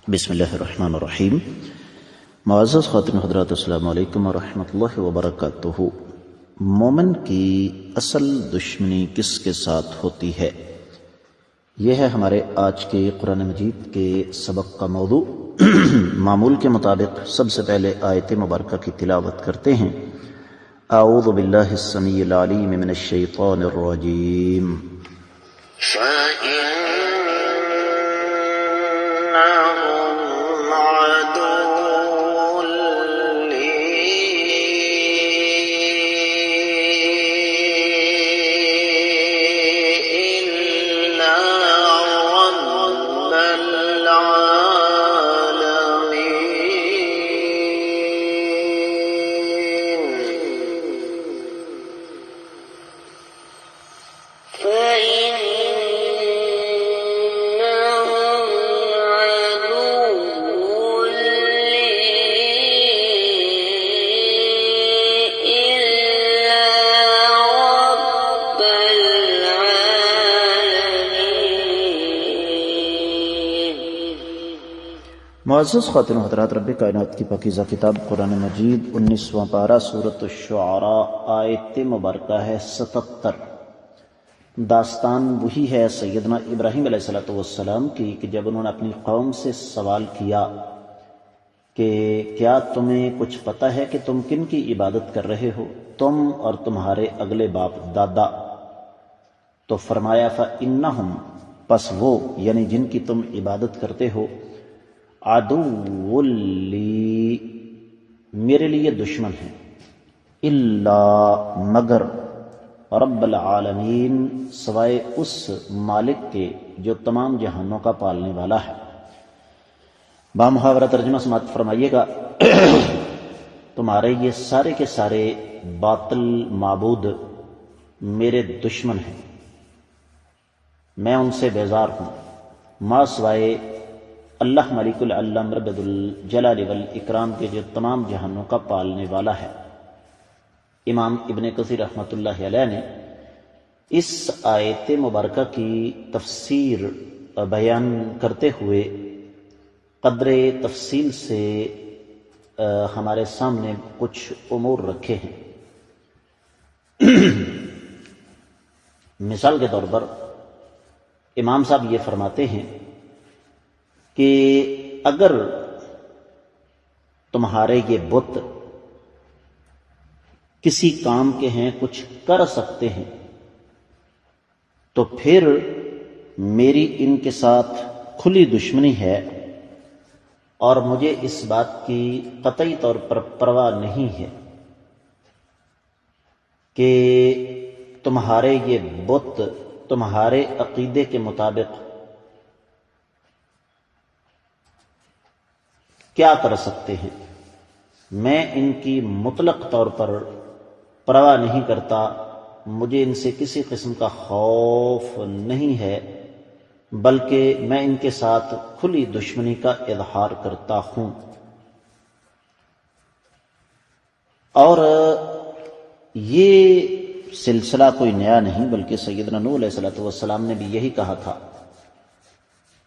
بسم اللہ الرحمن الرحیم۔ معزز خاتم حضرات، السلام علیکم ورحمۃ اللہ وبرکاتہ۔ مومن کی اصل دشمنی کس کے ساتھ ہوتی ہے؟ یہ ہے ہمارے آج کے قرآن مجید کے سبق کا موضوع۔ معمول کے مطابق سب سے پہلے آیت مبارکہ کی تلاوت کرتے ہیں۔ اعوذ باللہ السمیع العلیم من الشیطان الرجیم۔ معزز خواتین و حضرات، رب کائنات کی پاکیزہ کتاب قرآن مجید 19واں پارہ سورۃ الشعراء آیت مبارکہ ہے 77۔ داستان وہی ہے سیدنا ابراہیم علیہ السلام کی کہ جب انہوں نے اپنی قوم سے سوال کیا کہ کیا تمہیں کچھ پتہ ہے کہ تم کن کی عبادت کر رہے ہو، تم اور تمہارے اگلے باپ دادا؟ تو فرمایا فَإِنَّهُمْ، پس وہ یعنی جن کی تم عبادت کرتے ہو، عدو لی، میرے لیے دشمن ہیں، الا مگر رب العالمین، سوائے اس مالک کے جو تمام جہانوں کا پالنے والا ہے۔ بامحاورہ ترجمہ سماعت فرمائیے گا۔ تمہارے یہ سارے کے سارے باطل معبود میرے دشمن ہیں، میں ان سے بیزار ہوں، ما سوائے اللہ ملک العلم رب الجلال والاکرام کے جو تمام جہانوں کا پالنے والا ہے۔ امام ابن کثیر رحمۃ اللہ علیہ نے اس آیت مبارکہ کی تفسیر بیان کرتے ہوئے قدر تفصیل سے ہمارے سامنے کچھ امور رکھے ہیں۔ مثال کے طور پر امام صاحب یہ فرماتے ہیں کہ اگر تمہارے یہ بت کسی کام کے ہیں، کچھ کر سکتے ہیں، تو پھر میری ان کے ساتھ کھلی دشمنی ہے، اور مجھے اس بات کی قطعی طور پر پرواہ نہیں ہے کہ تمہارے یہ بت تمہارے عقیدے کے مطابق کیا کر سکتے ہیں، میں ان کی مطلق طور پر پرواہ نہیں کرتا، مجھے ان سے کسی قسم کا خوف نہیں ہے، بلکہ میں ان کے ساتھ کھلی دشمنی کا اظہار کرتا ہوں۔ اور یہ سلسلہ کوئی نیا نہیں، بلکہ سیدنا نوح علیہ السلام نے بھی یہی کہا تھا،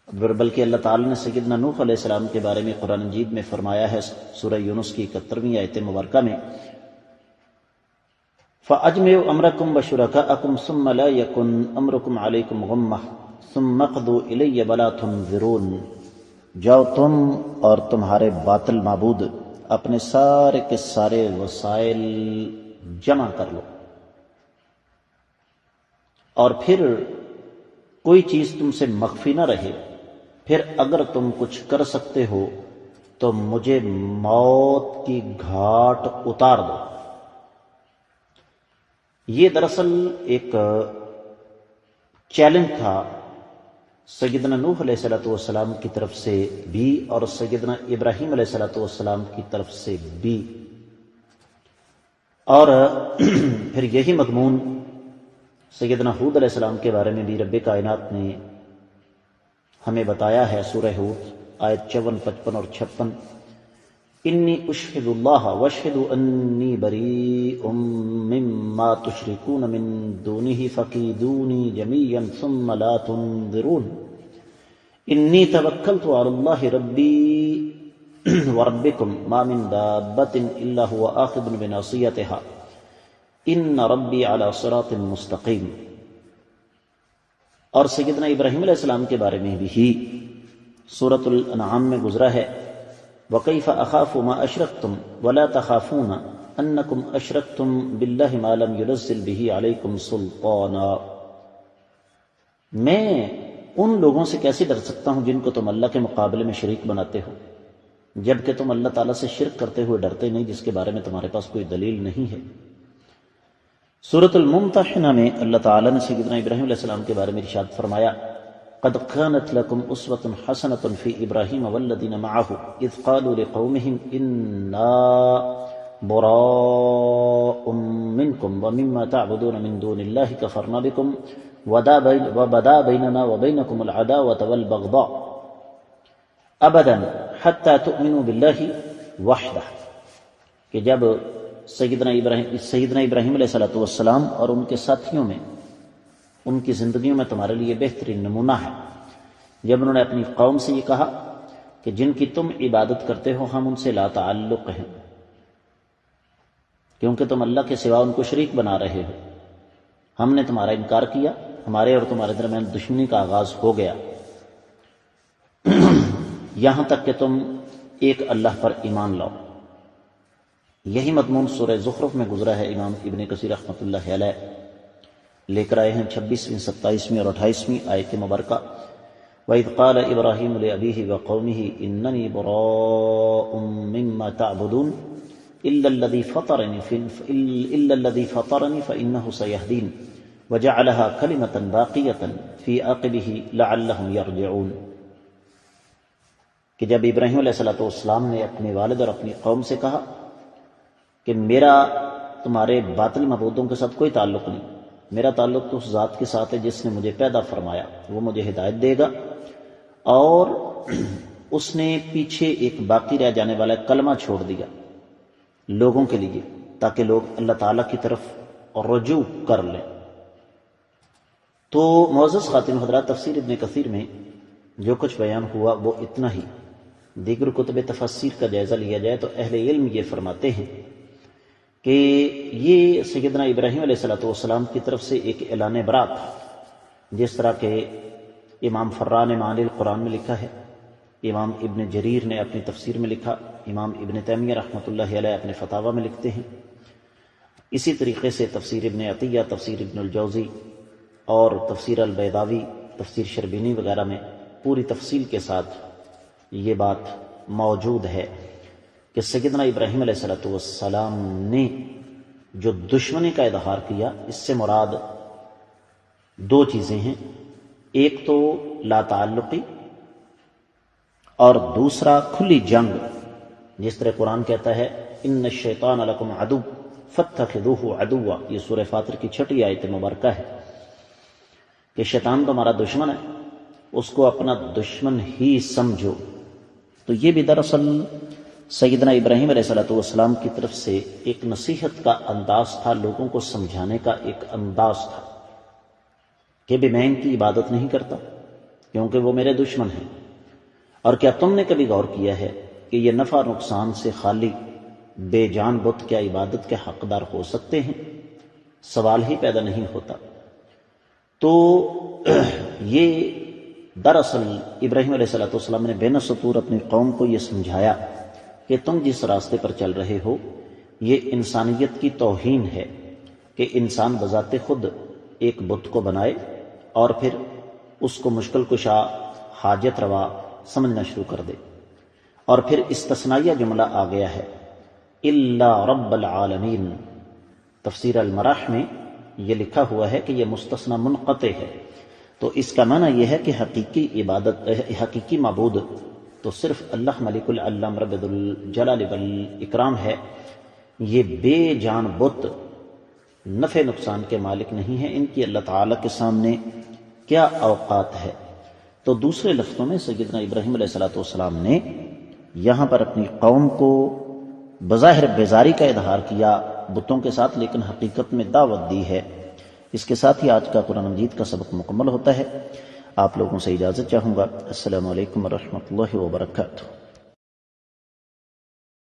بلکہ اللہ تعالی نے سیدنا نوح علیہ السلام کے بارے میں قرآن مجید میں فرمایا ہے سورہ یونس کی 71ویں آیت مبارکہ میں، فَأَجْمِعُوا أَمْرَكُمْ وَشُرَكَاءَكُمْ ثُمَّ لَا يَكُنْ أَمْرُكُمْ عَلَيْكُمْ غُمَّةً ثُمَّ اقْضُوا إِلَيَّ وَلَا تُنظِرُونِ، جاؤ تم اور تمہارے باطل معبود اپنے سارے کے سارے وسائل جمع کر لو، اور پھر کوئی چیز تم سے مخفی نہ رہے، پھر اگر تم کچھ کر سکتے ہو تو مجھے موت کی گھاٹ اتار دو۔ یہ دراصل ایک چیلنج تھا سیدنا نوح علیہ السلام کی طرف سے بھی اور سیدنا ابراہیم علیہ السلام کی طرف سے بھی، اور پھر یہی مضمون سیدنا ہود علیہ السلام کے بارے میں بھی رب کائنات نے ہمیں بتایا ہے۔ سورہ ہود آیت 54، 55 اور 56، انی اشہد اللہ واشہد انی بریء مما تشرکون من دونہ فکیدونی جمیعا ثم لا تنظرون انی توکلت علی اللہ ربی وربکم ما من دابۃ الا هو آخذ بناصیتها ان ربی علی صراط مستقیم۔ اور سیدنا ابراہیم علیہ السلام کے بارے میں بھی سورۃ الانعام میں گزرا ہے، وَكَيْفَ أَخَافُ مَا أَشْرَكْتُمْ وَلَا تَخَافُونَ أَنَّكُمْ أَشْرَكْتُمْ بِاللَّهِ مَا لَمْ يُنَزِّلْ بِهِ عَلَيْكُمْ سُلْطَانًا۔ میں ان لوگوں سے کیسے ڈر سکتا ہوں جن کو تم اللہ کے مقابلے میں شریک بناتے ہو، جبکہ تم اللہ تعالیٰ سے شرک کرتے ہوئے ڈرتے نہیں جس کے بارے میں تمہارے پاس کوئی دلیل نہیں ہے۔ سورۃ الممتحنہ میں اللہ تعالیٰ نے سیدنا ابراہیم علیہ السلام کے بارے میں ارشاد فرمایا، قد كانت لكم اسوة حسنة في ابراہیم والذین معه اذ قالوا لقومهم انا براء منكم ومما تعبدون من دون الله كفرنا بكم وبدا بيننا وبينكم العداوة والبغضاء ابدا حتى تؤمنوا بالله وحده، کہ جب سیدنا ابراہیم علیہ السلام اور ان کے ساتھیوں میں ان کی زندگیوں میں تمہارے لیے بہترین نمونہ ہے، جب انہوں نے اپنی قوم سے یہ کہا کہ جن کی تم عبادت کرتے ہو ہم ان سے لا تعلق ہیں، کیونکہ تم اللہ کے سوا ان کو شریک بنا رہے ہو، ہم نے تمہارا انکار کیا، ہمارے اور تمہارے درمیان دشمنی کا آغاز ہو گیا یہاں تک کہ تم ایک اللہ پر ایمان لاؤ۔ یہی مضمون سورہ زخرف میں گزرا ہے، امام ابن کثیر رحمۃ اللہ علیہ لے کر آئے ہیں 26ویں، 27ویں اور 28ویں آیت مبارکہ، وَإِذْ قَالَ إِبْرَاهِيمُ لِأَبِيهِ وَقَوْمِهِ إِنَّنِي بَرَاءٌ مِّمَّا تَعْبُدُونَ إِلَّا الَّذِي فَطَرَنِي فَإِنَّهُ سَيَهْدِينِ وَجَعَلَهَا كَلِمَةً بَاقِيَةً فِي عَقِبِهِ لَعَلَّهُمْ يَرْجِعُونَ، کہ جب ابراہیم علیہ السلام نے اپنے والد اور اپنی قوم سے کہا کہ میرا تمہارے باطل معبودوں کے ساتھ کوئی تعلق نہیں، میرا تعلق تو اس ذات کے ساتھ ہے جس نے مجھے پیدا فرمایا، وہ مجھے ہدایت دے گا، اور اس نے پیچھے ایک باقی رہ جانے والا کلمہ چھوڑ دیا لوگوں کے لیے تاکہ لوگ اللہ تعالیٰ کی طرف رجوع کر لیں۔ تو معزز خاتم حضرات، تفسیر ابن کثیر میں جو کچھ بیان ہوا وہ اتنا ہی۔ دیگر کتب تفسیر کا جائزہ لیا جائے تو اہل علم یہ فرماتے ہیں کہ یہ سیدنا ابراہیم علیہ السلام کی طرف سے ایک اعلان برات تھا، جس طرح کہ امام فران معانی القرآن میں لکھا ہے، امام ابن جریر نے اپنی تفسیر میں لکھا، امام ابن تیمیہ رحمۃ اللہ علیہ اپنے فتاویٰ میں لکھتے ہیں، اسی طریقے سے تفسیر ابن عطیہ، تفسیر ابن الجوزی اور تفسیر البیضاوی، تفسیر شربینی وغیرہ میں پوری تفصیل کے ساتھ یہ بات موجود ہے کہ سیدنا ابراہیم علیہ السلام نے جو دشمنی کا اظہار کیا، اس سے مراد دو چیزیں ہیں، ایک تو لا تعلقی اور دوسرا کھلی جنگ، جس طرح قرآن کہتا ہے ان الشیطان لکم عدو فاتخذوہ عدوا، یہ سورہ فاطر کی 6 آیت مبارکہ ہے کہ شیطان تمہارا دشمن ہے، اس کو اپنا دشمن ہی سمجھو۔ تو یہ بھی دراصل سیدنا ابراہیم علیہ السلام کی طرف سے ایک نصیحت کا انداز تھا، لوگوں کو سمجھانے کا ایک انداز تھا کہ بھی میں ان کی عبادت نہیں کرتا کیونکہ وہ میرے دشمن ہیں، اور کیا تم نے کبھی غور کیا ہے کہ یہ نفع نقصان سے خالی بے جان بت کیا عبادت کے حقدار ہو سکتے ہیں؟ سوال ہی پیدا نہیں ہوتا۔ تو یہ دراصل ابراہیم علیہ السلام نے بے نسطور اپنی قوم کو یہ سمجھایا کہ تم جس راستے پر چل رہے ہو یہ انسانیت کی توہین ہے کہ انسان بذات خود ایک بت کو بنائے اور پھر اس کو مشکل کشا، حاجت روا سمجھنا شروع کر دے، اور پھر استثنائیہ جملہ آ گیا ہے الا رب العالمین۔ تفسیر المراح میں یہ لکھا ہوا ہے کہ یہ مستثنی منقطع ہے، تو اس کا معنی یہ ہے کہ حقیقی معبود تو صرف اللہ ملک العلم رب الجلال والاکرام ہے، یہ بے جان بت نفع نقصان کے مالک نہیں ہیں، ان کی اللہ تعالیٰ کے سامنے کیا اوقات ہے۔ تو دوسرے لفظوں میں سیدنا ابراہیم علیہ السلام نے یہاں پر اپنی قوم کو بظاہر بیزاری کا اظہار کیا بتوں کے ساتھ، لیکن حقیقت میں دعوت دی ہے۔ اس کے ساتھ ہی آج کا قرآن مجید کا سبق مکمل ہوتا ہے۔ آپ لوگوں سے اجازت چاہوں گا۔ السلام علیکم ورحمۃ اللہ وبرکاتہ۔